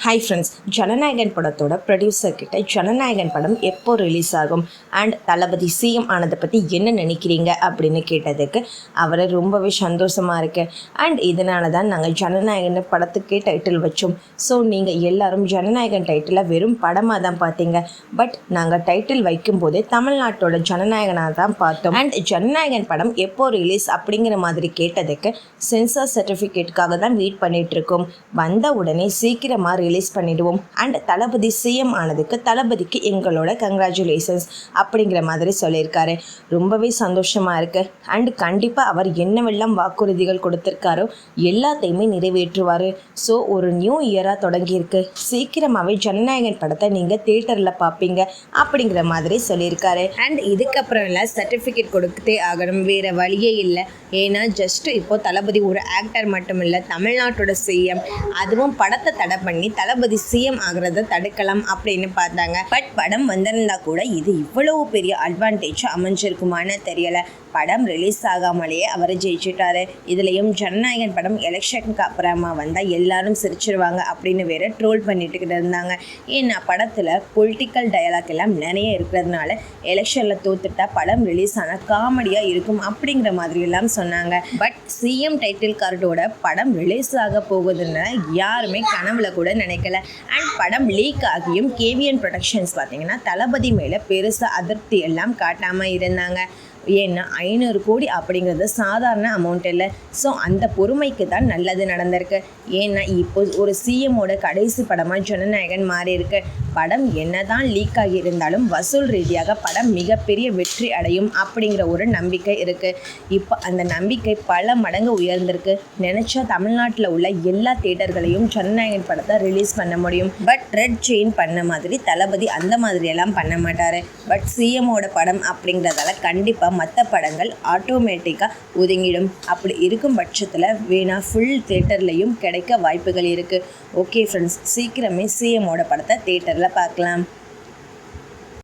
Hi friends, Jananayagan படத்தோட producer கிட்ட ஜனநாயகன் படம் எப்போ ரிலீஸ் ஆகும் அண்ட் தளபதி சிஎம் ஆனதை பற்றி என்ன நினைக்கிறீங்க அப்படின்னு கேட்டதுக்கு அவரை ரொம்பவே சந்தோஷமாக இருக்கு அண்ட் இதனால தான் நாங்கள் ஜனநாயகன் படத்துக்கே டைட்டில் வச்சோம். ஸோ நீங்கள் எல்லாரும் ஜனநாயகன் டைட்டிலை வெறும் படமாக தான் பார்த்தீங்க. பட் நாங்கள் டைட்டில் வைக்கும்போதே தமிழ்நாட்டோட ஜனநாயகனாக தான் பார்த்தோம். அண்ட் ஜனநாயகன் படம் எப்போ ரிலீஸ் அப்படிங்கிற மாதிரி கேட்டதுக்கு சென்சார் சர்டிஃபிகேட்டுக்காக தான் வெயிட் பண்ணிட்டு இருக்கோம். வந்த உடனே சீக்கிரமாக ரிலீஸ் பண்ணிடுவோம் அண்ட் தளபதி சிஎம் ஆனதுக்கு தளபதிக்கு எங்களோட கங்க்ராச்சுலேஷன்ஸ் அப்படிங்கிற மாதிரி சொல்லியிருக்காரு. ரொம்பவே சந்தோஷமாக இருக்குது அண்ட் கண்டிப்பாக அவர் என்னவெல்லாம் வாக்குறுதிகள் கொடுத்துருக்காரோ எல்லாத்தையுமே நிறைவேற்றுவார். ஸோ ஒரு நியூ இயராக தொடங்கியிருக்கு, சீக்கிரமாகவே ஜனநாயகன் படத்தை நீங்கள் தியேட்டரில் பார்ப்பீங்க அப்படிங்கிற மாதிரி சொல்லியிருக்காரு. அண்ட் இதுக்கப்புறம் எல்லாம் சர்டிஃபிகேட் கொடுத்தே ஆகணும், வேறு வழியே இல்லை. ஏன்னா ஜஸ்ட் இப்போது தளபதி ஒரு ஆக்டர் மட்டும் இல்லை, தமிழ்நாட்டோட சிஎம். அதுவும் படத்தை தடை பண்ணி தளபதி சிஎம் ஆகிறத தடுக்கலாம் அப்படின்னு பார்த்தாங்க. பட் படம் வந்திருந்தா கூட இது இவ்வளவு பெரிய அட்வான்டேஜ் அமைஞ்சிருக்குமான்னு தெரியலை. படம் ரிலீஸ் ஆகாமலேயே அவர் ஜெயிச்சுட்டாரு. இதுலேயும் ஜனநாயகன் படம் எலெக்ஷனுக்கு அப்புறமா வந்தால் எல்லாரும் சிரிச்சிருவாங்க அப்படின்னு வேற ட்ரோல் பண்ணிட்டு இருந்தாங்க. ஏன்னா படத்தில் பொலிட்டிக்கல் டயலாக் எல்லாம் நிறைய இருக்கிறதுனால எலெக்ஷனில் தோத்துட்டா படம் ரிலீஸ் ஆனால் காமெடியாக இருக்கும் அப்படிங்கிற மாதிரி எல்லாம் சொன்னாங்க. பட் சிஎம் டைட்டில் கார்டோட படம் ரிலீஸ் ஆக போகுதுன்னு யாருமே கனவுல கூட நினைக்கல. அண்ட் படம் லீக் ஆகியும் கேவிஎன் ப்ரொடக்ஷன்ஸ் பார்த்தீங்கன்னா தளபதி மேலே பெருசாக அதிருப்தி எல்லாம் காட்டாமல் இருந்தாங்க. ஏன்னா 500 கோடி அப்படிங்கிறது சாதாரண அமௌண்ட் இல்லை. ஸோ அந்த பொறுமைக்கு தான் நல்லது நடந்திருக்கு. ஏன்னா இப்போ ஒரு சிஎம்மோட கடைசி படமாக ஜனநாயகன் மாறி இருக்கு. படம் என்ன தான் லீக் ஆகி இருந்தாலும் வசூல் ரீதியாக படம் மிகப்பெரிய வெற்றி அடையும் அப்படிங்கிற ஒரு நம்பிக்கை இருக்குது. இப்போ அந்த நம்பிக்கை பல மடங்கு உயர்ந்திருக்கு. நினச்சா தமிழ்நாட்டில் உள்ள எல்லா தியேட்டர்களையும் ஜனநாயகன் படத்தை ரிலீஸ் பண்ண முடியும். பட் ரெட் செயின் பண்ண மாதிரி தளபதி அந்த மாதிரியெல்லாம் பண்ண மாட்டார். பட் சிஎம்மோட படம் அப்படிங்கிறதால கண்டிப்பாக மற்ற படங்கள் ஆட்டோமேட்டிக்காக ஒதுங்கிடும். அப்படி இருக்கும் பட்சத்தில் வேணா ஃபுல் தியேட்டர்லேயும் கிடைக்க வாய்ப்புகள் இருக்குது. ஓகே ஃப்ரெண்ட்ஸ், சீக்கிரமே சிஎம்மோட படத்தை தியேட்டரில் பார்க்கலாம்.